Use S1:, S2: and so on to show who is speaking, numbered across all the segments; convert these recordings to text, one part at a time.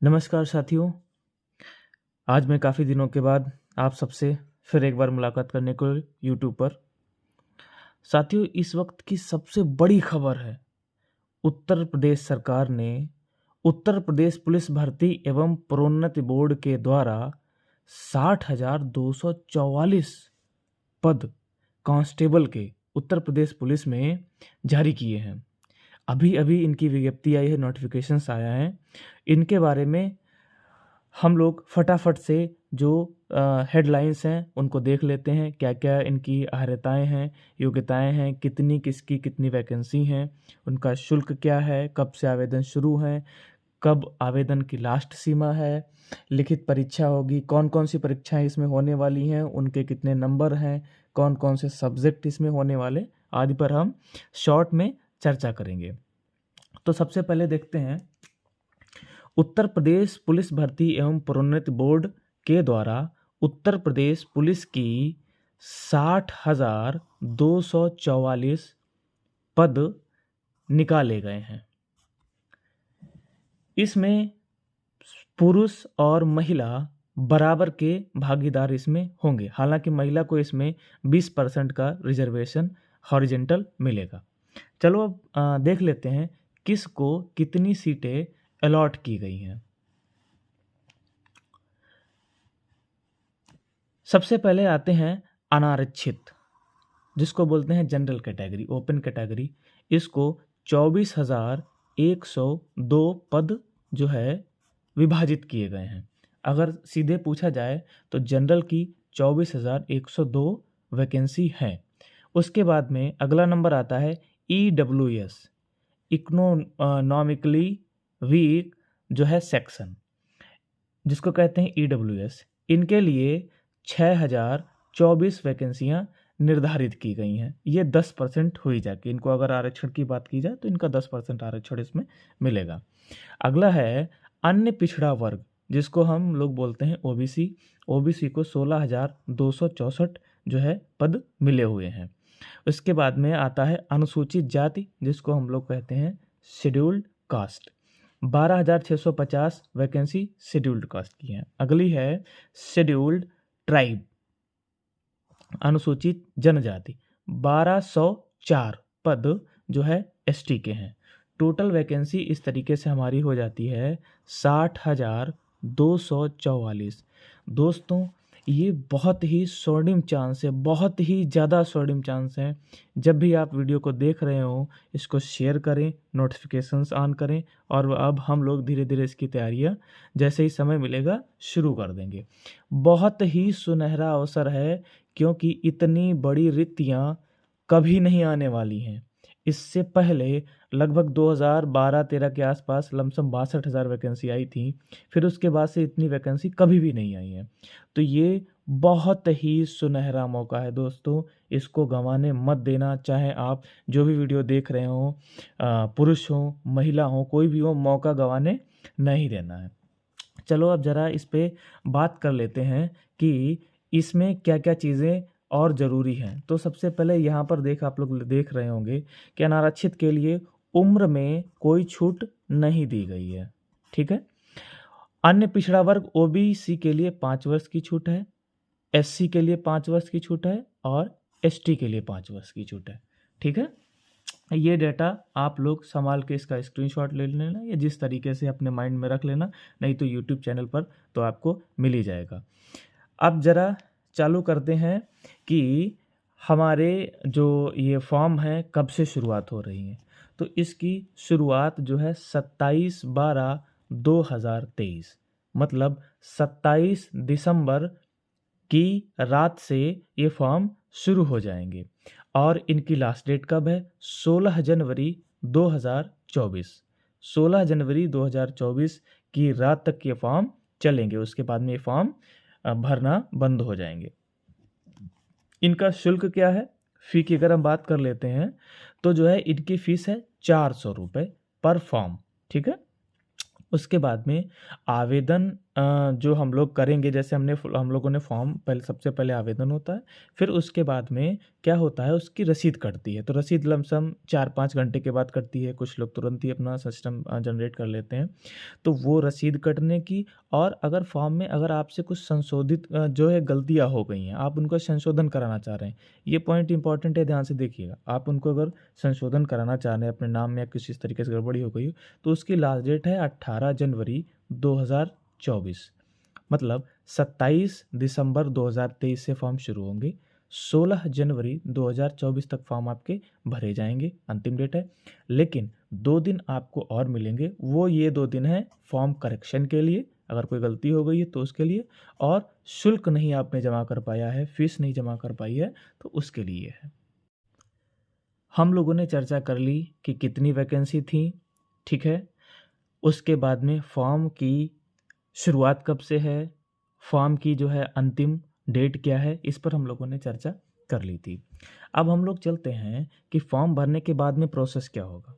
S1: नमस्कार साथियों। आज मैं काफ़ी दिनों के बाद आप सबसे फिर एक बार मुलाकात करने को यूट्यूब पर। साथियों, इस वक्त की सबसे बड़ी खबर है, उत्तर प्रदेश सरकार ने उत्तर प्रदेश पुलिस भर्ती एवं प्रोन्नति बोर्ड के द्वारा 60,244 पद कांस्टेबल के उत्तर प्रदेश पुलिस में जारी किए हैं। अभी अभी इनकी विज्ञप्ति आई है, नोटिफिकेशंस आया है। इनके बारे में हम लोग फटाफट से जो हेडलाइंस हैं उनको देख लेते हैं। क्या क्या इनकी अहर्यताएँ हैं, योग्यताएँ हैं, कितनी किसकी कितनी वैकेंसी हैं, उनका शुल्क क्या है, कब से आवेदन शुरू हैं, कब आवेदन की लास्ट सीमा है, लिखित परीक्षा होगी, कौन कौन सी परीक्षाएं इसमें होने वाली हैं, उनके कितने नंबर हैं, कौन कौन से सब्जेक्ट इसमें होने वाले, आदि पर हम शॉर्ट में चर्चा करेंगे। तो सबसे पहले देखते हैं, उत्तर प्रदेश पुलिस भर्ती एवं प्रोन्नति बोर्ड के द्वारा उत्तर प्रदेश पुलिस की 60,244 पद निकाले गए हैं। इसमें पुरुष और महिला बराबर के भागीदार इसमें होंगे। हालांकि महिला को इसमें 20% का रिजर्वेशन हॉरिजेंटल मिलेगा। चलो अब देख लेते हैं किसको कितनी सीटें अलॉट की गई हैं। सबसे पहले आते हैं अनारक्षित, जिसको बोलते हैं जनरल कैटेगरी, ओपन कैटेगरी। इसको 24,102 पद जो है विभाजित किए गए हैं। अगर सीधे पूछा जाए तो जनरल की 24,102 वैकेंसी है। उसके बाद में अगला नंबर आता है EWS, इकोनॉमिकली वीक जो है सेक्शन, जिसको कहते हैं EWS। इनके लिए 6,024 वैकेंसियाँ निर्धारित की गई हैं। ये 10% हुई जाके, इनको अगर आरक्षण की बात की जाए तो इनका 10% आरक्षण इसमें मिलेगा। अगला है अन्य पिछड़ा वर्ग, जिसको हम लोग बोलते हैं OBC। OBC को 16,264 जो है पद मिले हुए हैं। उसके बाद में आता है अनुसूचित जाति, जिसको हम लोग कहते हैं scheduled caste. 12,650 vacancy scheduled caste की हैं। अगली है शेड्यूल्ड ट्राइब, अनुसूचित जनजाति, 1,204 पद जो है ST के हैं। टोटल वैकेंसी इस तरीके से हमारी हो जाती है 60,244। दोस्तों, ये बहुत ही स्वर्णिम चांस है, बहुत ही ज़्यादा स्वर्णिम चांस है। जब भी आप वीडियो को देख रहे हो, इसको शेयर करें, नोटिफिकेशंस ऑन करें, और अब हम लोग धीरे धीरे इसकी तैयारियां जैसे ही समय मिलेगा शुरू कर देंगे। बहुत ही सुनहरा अवसर है, क्योंकि इतनी बड़ी रिक्तियां कभी नहीं आने वाली हैं। इससे पहले लगभग 2012-13 के आसपास लमसम 62,000 वैकेंसी आई थी। फिर उसके बाद से इतनी वैकेंसी कभी भी नहीं आई है। तो ये बहुत ही सुनहरा मौका है दोस्तों, इसको गंवाने मत देना। चाहे आप जो भी वीडियो देख रहे हो, पुरुष हो, महिला हो, कोई भी हो, मौका गंवाने नहीं देना है। चलो अब ज़रा इस पे बात कर लेते हैं कि इसमें क्या क्या चीज़ें और ज़रूरी हैं। तो सबसे पहले यहाँ पर आप लोग देख रहे होंगे कि अनारक्षित के लिए उम्र में कोई छूट नहीं दी गई है। ठीक है। अन्य पिछड़ा वर्ग OBC के लिए 5 वर्ष की छूट है, SC के लिए 5 वर्ष की छूट है, और ST के लिए 5 वर्ष की छूट है। ठीक है। ये डेटा आप लोग संभाल के इसका स्क्रीनशॉट ले लेना, या जिस तरीके से अपने माइंड में रख लेना, नहीं तो यूट्यूब चैनल पर तो आपको मिल ही जाएगा। अब ज़रा चालू करते हैं कि हमारे जो ये फॉर्म है कब से शुरुआत हो रही है। तो इसकी शुरुआत जो है 27/12/2023, मतलब 27 दिसंबर की रात से ये फॉर्म शुरू हो जाएंगे। और इनकी लास्ट डेट कब है? 16 जनवरी 2024। 16 जनवरी 2024 की रात तक ये फॉर्म चलेंगे। उसके बाद में ये फॉर्म भरना बंद हो जाएंगे। इनका शुल्क क्या है? फ़ी की अगर हम बात कर लेते हैं तो जो है इनकी फ़ीस है 400 रुपये पर फॉर्म। ठीक है। उसके बाद में आवेदन जो हम लोग करेंगे, जैसे हम लोगों ने फॉर्म पहले, सबसे पहले आवेदन होता है, फिर उसके बाद में क्या होता है, उसकी रसीद कटती है। तो रसीद लमसम 4-5 घंटे के बाद कटती है, कुछ लोग तुरंत ही अपना सिस्टम जनरेट कर लेते हैं। तो वो रसीद कटने की, और अगर फॉर्म में अगर आपसे कुछ संशोधित जो है गलतियाँ हो गई हैं, आप उनको संशोधन कराना चाह रहे हैं, ये पॉइंट इंपॉर्टेंट है, ध्यान से देखिएगा। आप उनको अगर संशोधन कराना चाह रहे हैं, अपने नाम में या किसी तरीके से गड़बड़ी हो गई हो, तो उसकी लास्ट डेट है 18 जनवरी 2024। मतलब 27 दिसंबर 2023 से फॉर्म शुरू होंगे, 16 जनवरी 2024 तक फॉर्म आपके भरे जाएंगे, अंतिम डेट है। लेकिन 2 दिन आपको और मिलेंगे, वो ये 2 दिन है फॉर्म करेक्शन के लिए, अगर कोई गलती हो गई है तो उसके लिए, और शुल्क नहीं आपने जमा कर पाया है, फीस नहीं जमा कर पाई है, तो उसके लिए है। हम लोगों ने चर्चा कर ली कि कितनी वैकेंसी थी, ठीक है। उसके बाद में फॉर्म की शुरुआत कब से है, फॉर्म की जो है अंतिम डेट क्या है, इस पर हम लोगों ने चर्चा कर ली थी। अब हम लोग चलते हैं कि फॉर्म भरने के बाद में प्रोसेस क्या होगा।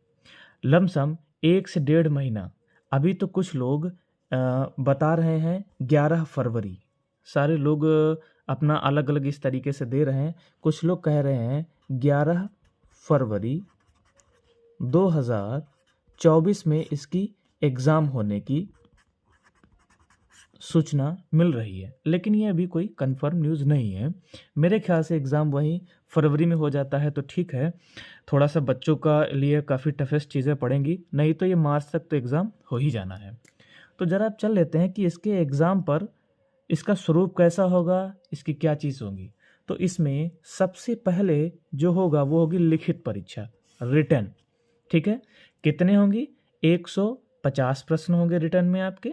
S1: लमसम 1 से 1.5 महीना, अभी तो कुछ लोग बता रहे हैं 11 फरवरी, सारे लोग अपना अलग अलग इस तरीके से दे रहे हैं। कुछ लोग कह रहे हैं 11 फरवरी 2024 में इसकी एग्ज़ाम होने की सूचना मिल रही है, लेकिन ये अभी कोई कंफर्म न्यूज़ नहीं है। मेरे ख्याल से एग्ज़ाम वहीं फरवरी में हो जाता है तो ठीक है, थोड़ा सा बच्चों का लिए काफ़ी टफेस्ट चीज़ें पड़ेंगी, नहीं तो ये मार्च तक तो एग्ज़ाम हो ही जाना है। तो ज़रा आप चल लेते हैं कि इसके एग्ज़ाम पर इसका स्वरूप कैसा होगा, इसकी क्या चीज़ होगी। तो इसमें सबसे पहले जो होगा वो होगी लिखित परीक्षा, रिटन, ठीक है। कितने होंगी, 150 प्रश्न होंगे रिटन में आपके,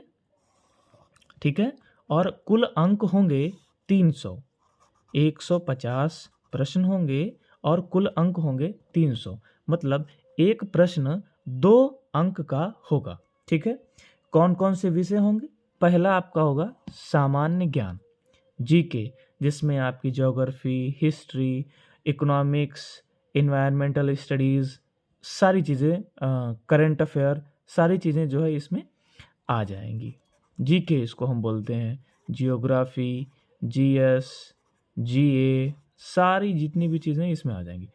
S1: ठीक है। और कुल अंक होंगे 300, 150 प्रश्न होंगे और कुल अंक होंगे 300, मतलब एक प्रश्न 2 अंक का होगा, ठीक है। कौन कौन से विषय होंगे, पहला आपका होगा सामान्य ज्ञान, जीके, जिसमें आपकी geography, history, economics, environmental studies, सारी चीज़ें, करंट अफेयर, सारी चीज़ें जो है इसमें आ जाएंगी। जीके इसको हम बोलते हैं, जियोग्राफी, जीएस, जीए, सारी जितनी भी चीज़ें इसमें आ जाएंगी।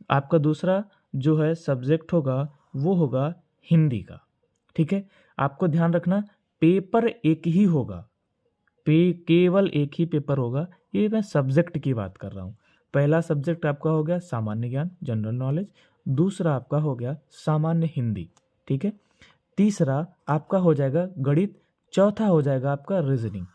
S1: आपका दूसरा जो है सब्जेक्ट होगा वो होगा हिंदी का, ठीक है। आपको ध्यान रखना पेपर एक ही होगा, केवल एक ही पेपर होगा, ये मैं सब्जेक्ट की बात कर रहा हूँ। पहला सब्जेक्ट आपका हो गया सामान्य ज्ञान, जनरल नॉलेज, दूसरा आपका हो गया सामान्य हिंदी, ठीक है। तीसरा आपका हो जाएगा गणित, चौथा हो जाएगा आपका रीजनिंग।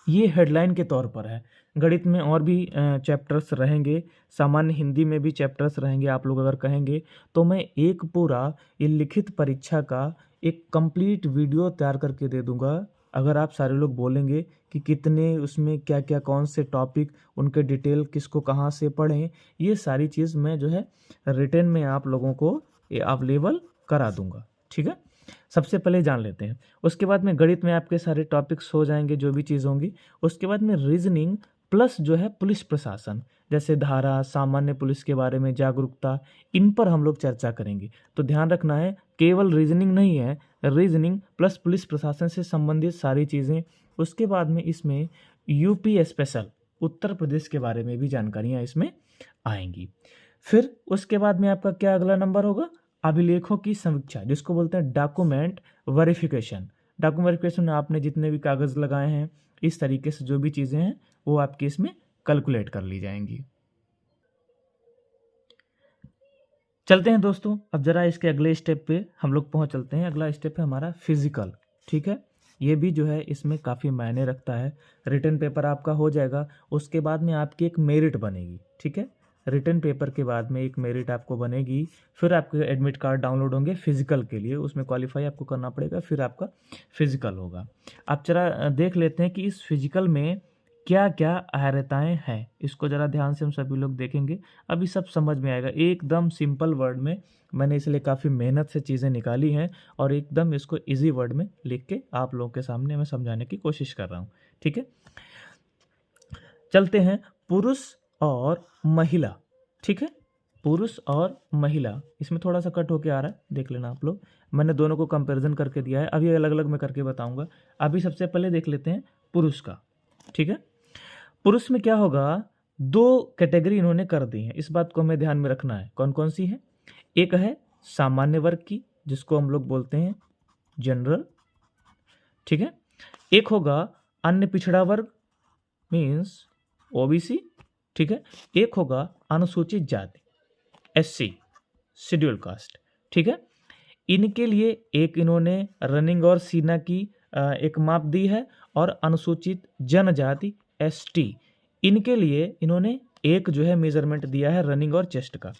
S1: ये हेडलाइन के तौर पर है। गणित में और भी चैप्टर्स रहेंगे, सामान्य हिंदी में भी चैप्टर्स रहेंगे। आप लोग अगर कहेंगे तो मैं एक पूरा ये लिखित परीक्षा का एक कंप्लीट वीडियो तैयार करके दे दूंगा, अगर आप सारे लोग बोलेंगे कि कितने उसमें क्या क्या कौन से टॉपिक, उनके डिटेल किसको कहाँ से पढ़ें, ये सारी चीज़ मैं जो है रिटन में आप लोगों को अवेलेबल करा दूंगा, ठीक है। सबसे पहले जान लेते हैं, उसके बाद में गणित में आपके सारे टॉपिक्स हो जाएंगे जो भी चीज़ होंगी। उसके बाद में रीजनिंग प्लस जो है पुलिस प्रशासन, जैसे धारा, सामान्य पुलिस के बारे में जागरूकता, इन पर हम लोग चर्चा करेंगे। तो ध्यान रखना है केवल रीजनिंग नहीं है, रीजनिंग प्लस पुलिस प्रशासन से संबंधित सारी चीज़ें। उसके बाद में इसमें यूपी स्पेशल, उत्तर प्रदेश के बारे में भी जानकारियाँ इसमें आएंगी। फिर उसके बाद में आपका क्या अगला नंबर होगा, अभिलेखों की समीक्षा, जिसको बोलते हैं डॉक्यूमेंट वेरिफिकेशन। डॉक्यूमेंट वेरिफिकेशन में आपने जितने भी कागज़ लगाए हैं, इस तरीके से जो भी चीज़ें हैं वो आपकी इसमें कैलकुलेट कर ली जाएंगी। चलते हैं दोस्तों, अब जरा इसके अगले स्टेप पे हम लोग पहुंच चलते हैं। अगला स्टेप है हमारा फिजिकल, ठीक है। ये भी जो है इसमें काफ़ी मायने रखता है। रिटन पेपर आपका हो जाएगा, उसके बाद में आपकी एक मेरिट बनेगी, ठीक है। रिटन पेपर के बाद में एक मेरिट आपको बनेगी, फिर आपके एडमिट कार्ड डाउनलोड होंगे फिजिकल के लिए, उसमें क्वालिफाई आपको करना पड़ेगा, फिर आपका फिजिकल होगा। आप जरा देख लेते हैं कि इस फिजिकल में क्या क्या अहर्यताएँ हैं, इसको ज़रा ध्यान से हम सभी लोग देखेंगे, अभी सब समझ में आएगा। एकदम सिंपल वर्ड में मैंने इसलिए काफ़ी मेहनत से चीज़ें निकाली हैं और एकदम इसको इजी वर्ड में लिख के आप लोगों के सामने मैं समझाने की कोशिश कर रहा हूँ, ठीक है। चलते हैं पुरुष और महिला, ठीक है। पुरुष और महिला, इसमें थोड़ा सा कट होके आ रहा है, देख लेना आप लोग। मैंने दोनों को कंपैरिजन करके दिया है, अभी अलग अलग मैं करके बताऊंगा। अभी सबसे पहले देख लेते हैं पुरुष का, ठीक है। पुरुष में क्या होगा, दो कैटेगरी इन्होंने कर दी है, इस बात को हमें ध्यान में रखना है। कौन कौन सी है? एक है सामान्य वर्ग की, जिसको हम लोग बोलते हैं जनरल, ठीक है। एक होगा अन्य पिछड़ा वर्ग मीन्स ओबीसी, ठीक है। एक होगा अनुसूचित जाति एससी, शेड्यूल कास्ट, ठीक है। इनके लिए एक इन्होंने रनिंग और सीना की एक माप दी है, और अनुसूचित जनजाति एसटी, इनके लिए इन्होंने एक जो है मेजरमेंट दिया है रनिंग और चेस्ट का।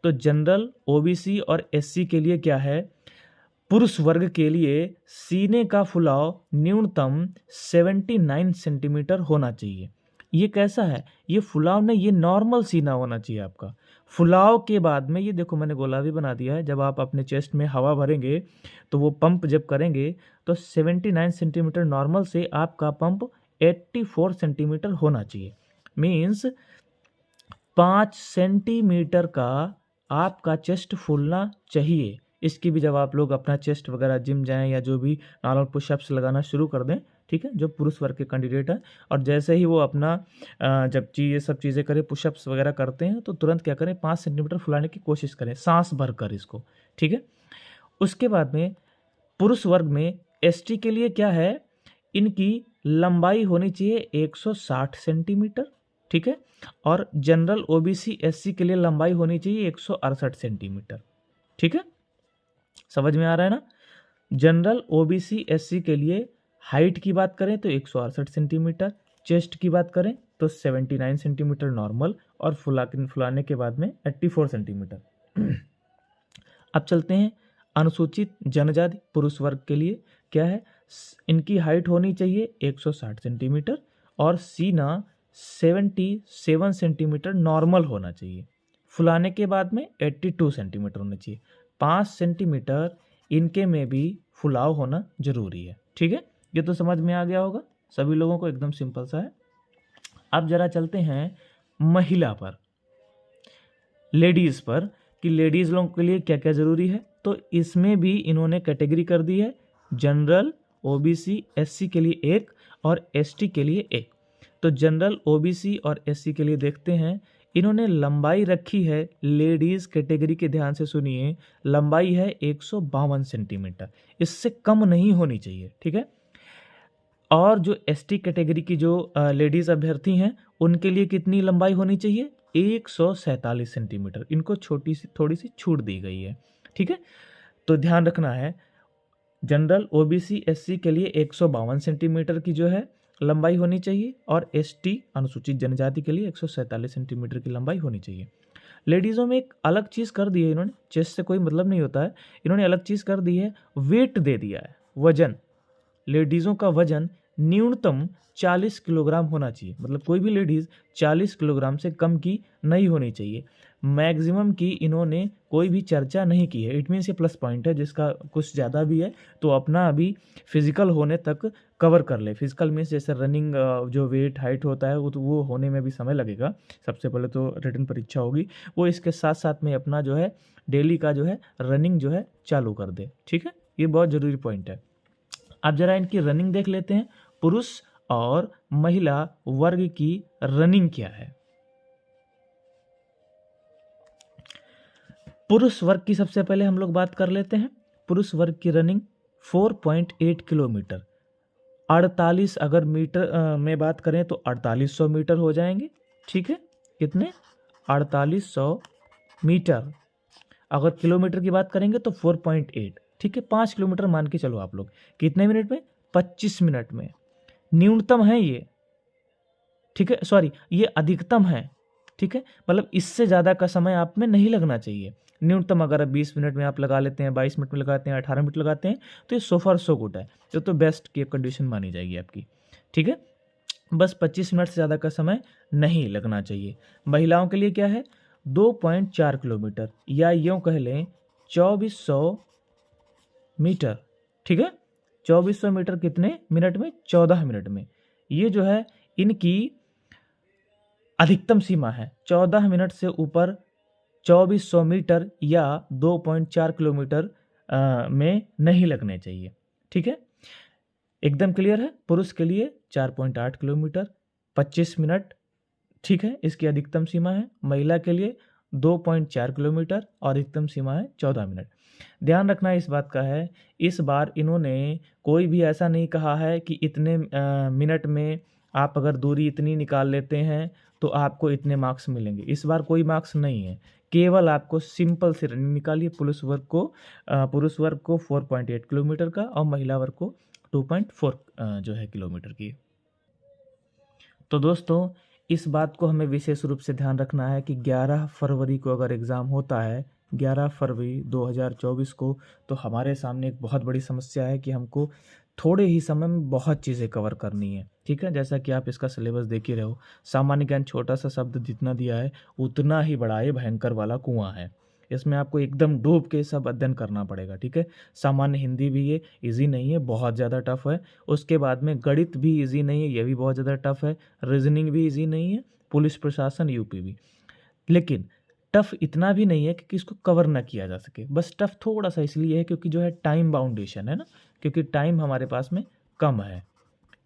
S1: तो जनरल, ओबीसी और एससी के लिए क्या है, पुरुष वर्ग के लिए सीने का फुलाव न्यूनतम 79 सेंटीमीटर होना चाहिए। ये कैसा है, ये फुलाव नहीं, ये नॉर्मल सीना होना चाहिए आपका। फुलाव के बाद में ये देखो मैंने गोला भी बना दिया है, जब आप अपने चेस्ट में हवा भरेंगे तो वो पंप जब करेंगे तो 79 सेंटीमीटर नॉर्मल से आपका पंप 84 सेंटीमीटर होना चाहिए। मीन्स 5 सेंटीमीटर का आपका चेस्ट फूलना चाहिए। इसकी भी जब आप लोग अपना चेस्ट वगैरह जिम जाएं या जो भी नॉर्मल पुशअप्स लगाना शुरू कर दें, ठीक है, जो पुरुष वर्ग के कैंडिडेट हैं, और जैसे ही वो अपना जब ये सब चीज़ें करें, पुशअप्स वगैरह करते हैं, तो तुरंत क्या करें, 5 सेंटीमीटर फुलाने की कोशिश करें सांस भरकर इसको, ठीक है। उसके बाद में पुरुष वर्ग में एसटी के लिए क्या है, इनकी लंबाई होनी चाहिए 160 सेंटीमीटर, ठीक है। और जनरल ओबीसी एससी के लिए लंबाई होनी चाहिए 168 सेंटीमीटर, ठीक है। समझ में आ रहा है ना? जनरल ओबीसी एससी के लिए हाइट की बात करें तो 168 सेंटीमीटर, चेस्ट की बात करें तो 79 सेंटीमीटर नॉर्मल, और फुलाने के बाद में 84 सेंटीमीटर। अब चलते हैं अनुसूचित जनजाति पुरुष वर्ग के लिए क्या है, इनकी हाइट होनी चाहिए 160 सेंटीमीटर, और सीना 77 सेंटीमीटर नॉर्मल होना चाहिए। फुलाने के बाद में 82 सेंटीमीटर होना चाहिए। 5 सेंटीमीटर इनके में भी फुलाव होना जरूरी है, ठीक है। ये तो समझ में आ गया होगा सभी लोगों को, एकदम सिंपल सा है। अब जरा चलते हैं महिला पर, लेडीज पर, कि लेडीज लोगों के लिए क्या क्या जरूरी है। तो इसमें भी इन्होंने कैटेगरी कर दी है, जनरल, ओबीसी, एससी के लिए एक और एसटी के लिए एक। तो जनरल, ओबीसी और एससी के लिए देखते हैं, इन्होंने लंबाई रखी है लेडीज कैटेगरी के, ध्यान से सुनिए, लंबाई है 152 सेंटीमीटर, इससे कम नहीं होनी चाहिए, ठीक है। और जो एसटी कैटेगरी की जो लेडीज अभ्यर्थी हैं, उनके लिए कितनी लंबाई होनी चाहिए, 147 सेंटीमीटर। इनको थोड़ी सी छूट दी गई है, ठीक है। तो ध्यान रखना है, जनरल, ओबीसी, एससी के लिए 152 सेंटीमीटर की जो है लंबाई होनी चाहिए, और एसटी अनुसूचित जनजाति के लिए 147 सेंटीमीटर की लंबाई होनी चाहिए। लेडीज़ों में एक अलग चीज़ कर दी है इन्होंने, चेस्ट से कोई मतलब नहीं होता है, इन्होंने अलग चीज़ कर दी है, वेट दे दिया है, वजन। लेडीज़ों का वजन न्यूनतम 40 किलोग्राम होना चाहिए, मतलब कोई भी लेडीज़ 40 किलोग्राम से कम की नहीं होनी चाहिए। मैक्सिमम की इन्होंने कोई भी चर्चा नहीं की है। इट मीन्स ये प्लस पॉइंट है, जिसका कुछ ज़्यादा भी है तो अपना अभी फिजिकल होने तक कवर कर ले। फिजिकल मीन्स जैसे रनिंग, जो वेट हाइट होता है वो होने में भी समय लगेगा। सबसे पहले तो रिटन परीक्षा होगी, वो इसके साथ साथ में अपना जो है डेली का जो है रनिंग जो है चालू कर दे, ठीक है। ये बहुत ज़रूरी पॉइंट है। अब जरा इनकी रनिंग देख लेते हैं, पुरुष और महिला वर्ग की रनिंग क्या है। पुरुष वर्ग की सबसे पहले हम लोग बात कर लेते हैं। पुरुष वर्ग की रनिंग 4.8 किलोमीटर, 48 अगर मीटर में बात करें तो 4800 मीटर हो जाएंगे, ठीक है। कितने? 4800 मीटर। अगर किलोमीटर की बात करेंगे तो 4.8, ठीक है। 5 किलोमीटर मान के चलो आप लोग। कितने मिनट में? 25 मिनट में। न्यूनतम है ये, ठीक है, सॉरी ये अधिकतम है, ठीक है। मतलब इससे ज़्यादा का समय आप में नहीं लगना चाहिए। न्यूनतम अगर 20 मिनट में आप लगा लेते हैं, 22 मिनट में लगाते हैं, 18 मिनट लगाते हैं, तो ये सो फार सो गुड है, तो बेस्ट की कंडीशन मानी जाएगी आपकी, ठीक है। बस 25 मिनट से ज़्यादा का समय नहीं लगना चाहिए। महिलाओं के लिए क्या है? 2.4 किलोमीटर, या यूँ कह लें 2400 मीटर, ठीक है। 2400 मीटर कितने मिनट में? 14 मिनट में। ये जो है इनकी अधिकतम सीमा है। 14 मिनट से ऊपर 2400 मीटर या 2.4 किलोमीटर में नहीं लगने चाहिए। ठीक है, एकदम क्लियर है। पुरुष के लिए 4.8 किलोमीटर 25 मिनट, ठीक है, इसकी अधिकतम सीमा है। महिला के लिए 2.4 किलोमीटर और अधिकतम सीमा है 14 मिनट। ध्यान रखना इस बात का है, इस बार इन्होंने कोई भी ऐसा नहीं कहा है कि इतने मिनट में आप अगर दूरी इतनी निकाल लेते हैं तो आपको इतने मार्क्स मिलेंगे। इस बार कोई मार्क्स नहीं है, केवल आपको सिंपल से रनिंग निकालिए। पुरुष वर्ग को 4.8 किलोमीटर का और महिला वर्ग को 2.4 जो है किलोमीटर की। तो दोस्तों, इस बात को हमें विशेष रूप से ध्यान रखना है कि 11 फरवरी को अगर एग्ज़ाम होता है, 11 फरवरी 2024 को, तो हमारे सामने एक बहुत बड़ी समस्या है कि हमको थोड़े ही समय में बहुत चीज़ें कवर करनी है। ठीक है, जैसा कि आप इसका सिलेबस देख ही रहे हो। सामान्य ज्ञान छोटा सा शब्द जितना दिया है उतना ही बड़ा ये भयंकर वाला कुआं है। इसमें आपको एकदम डूब के सब अध्ययन करना पड़ेगा। ठीक है, सामान्य हिंदी भी ये इजी नहीं है, बहुत ज़्यादा टफ है। उसके बाद में गणित भी इजी नहीं है, ये भी बहुत ज़्यादा टफ है। रीजनिंग भी इजी नहीं है, पुलिस प्रशासन यूपी भी। लेकिन टफ इतना भी नहीं है कि इसको कवर ना किया जा सके। बस टफ थोड़ा सा इसलिए है क्योंकि जो है टाइम बाउंडेशन है ना, क्योंकि टाइम हमारे पास में कम है,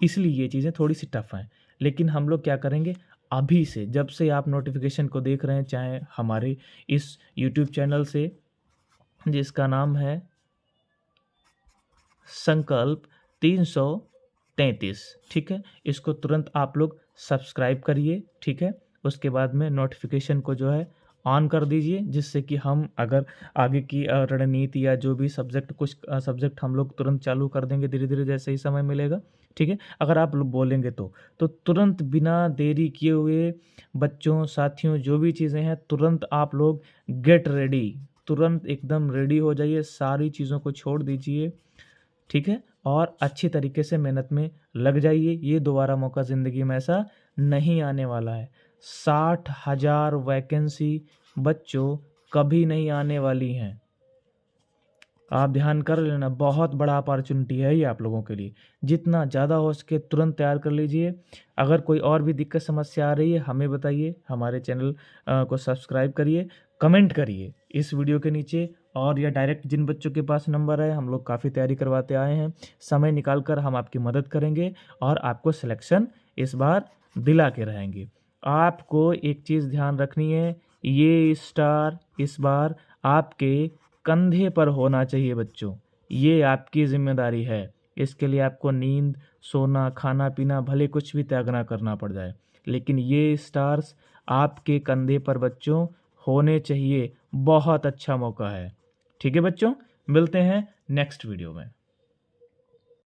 S1: इसलिए ये चीज़ें थोड़ी सी टफ हैं। लेकिन हम लोग क्या करेंगे, अभी से, जब से आप नोटिफिकेशन को देख रहे हैं, चाहे हमारे इस यूट्यूब चैनल से जिसका नाम है संकल्प 333, ठीक है, इसको तुरंत आप लोग सब्सक्राइब करिए। ठीक है, उसके बाद में नोटिफिकेशन को जो है ऑन कर दीजिए, जिससे कि हम अगर आगे की रणनीति या जो भी सब्जेक्ट, कुछ सब्जेक्ट हम लोग तुरंत चालू कर देंगे धीरे धीरे जैसे ही समय मिलेगा। ठीक है, अगर आप लोग बोलेंगे तो तुरंत बिना देरी किए हुए बच्चों, साथियों, जो भी चीज़ें हैं तुरंत आप लोग गेट रेडी, तुरंत एकदम रेडी हो जाइए, सारी चीज़ों को छोड़ दीजिए। ठीक है, और अच्छी तरीके से मेहनत में लग जाइए। ये दोबारा मौका ज़िंदगी में ऐसा नहीं आने वाला है। 60,000 वैकेंसी बच्चों कभी नहीं आने वाली हैं, आप ध्यान कर लेना। बहुत बड़ा अपॉर्चुनिटी है ये आप लोगों के लिए। जितना ज़्यादा हो सके तुरंत तैयार कर लीजिए। अगर कोई और भी दिक्कत समस्या आ रही है हमें बताइए, हमारे चैनल को सब्सक्राइब करिए, कमेंट करिए इस वीडियो के नीचे, और या डायरेक्ट जिन बच्चों के पास नंबर है, हम लोग काफ़ी तैयारी करवाते आए हैं, समय निकाल कर हम आपकी मदद करेंगे और आपको सिलेक्शन इस बार दिला के रहेंगे। आपको एक चीज़ ध्यान रखनी है, ये स्टार इस बार आपके कंधे पर होना चाहिए बच्चों, ये आपकी जिम्मेदारी है। इसके लिए आपको नींद, सोना, खाना पीना भले कुछ भी त्याग ना करना पड़ जाए, लेकिन ये स्टार्स आपके कंधे पर बच्चों होने चाहिए। बहुत अच्छा मौका है। ठीक है बच्चों, मिलते हैं नेक्स्ट वीडियो में।